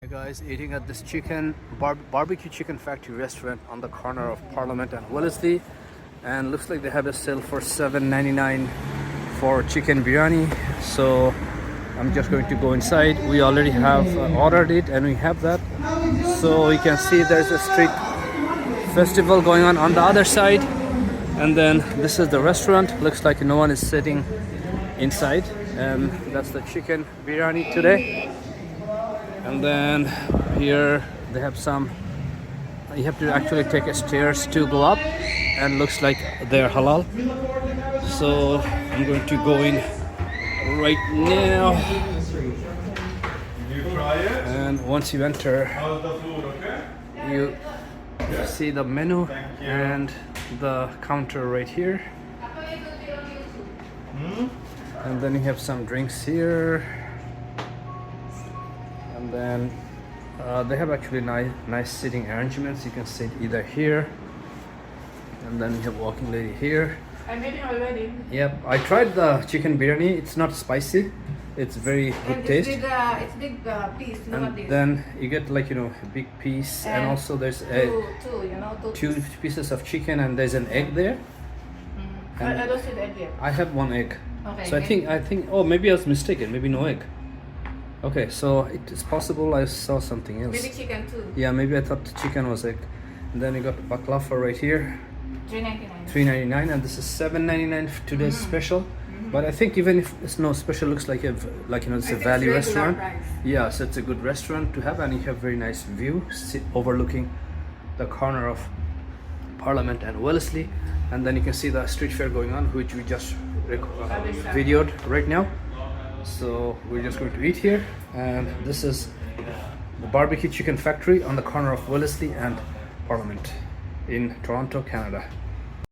Hey guys, eating at this BBQ Chicken Factory restaurant on the corner of Parliament and Wellesley, and looks like they have a sale for $7.99 for chicken biryani. So I'm just going to go inside. We already have ordered it and we have that. So you can see there's a street festival going on the other side, and then this is the restaurant. Looks like no one is sitting inside, and that's the chicken biryani today. And then here they have some, you have to actually take a stairs to go up, and looks like they're halal. So I'm going to go in right now, and once you enter, you see the menu and the counter right here, and then you have some drinks here. And then they have actually nice sitting arrangements. You can sit either here, and then you have walking lady here. I made it already. Yep, I tried the chicken biryani. It's not spicy. It's very good taste. It's big piece, not And this. then you get like a big piece, and also there's two pieces of chicken, and there's an egg there. I don't see the egg yet. I have one egg. Okay. So I think oh, maybe I was mistaken. Maybe no egg. Okay, so it is possible I saw something else. Maybe chicken too. Yeah, maybe I thought the chicken was egg. And then you got baklava right here, $3.99. $3.99, and this is $7.99 for today's special. But I think even if it's no special, looks like it's a value restaurant. Price. Yeah, so it's a good restaurant to have, and you have very nice view overlooking the corner of Parliament and Wellesley. And then you can see the street fair going on, which we just videoed right now. So we're just going to eat here, and this is the BBQ Chicken Factory on the corner of Wellesley and Parliament in Toronto, Canada.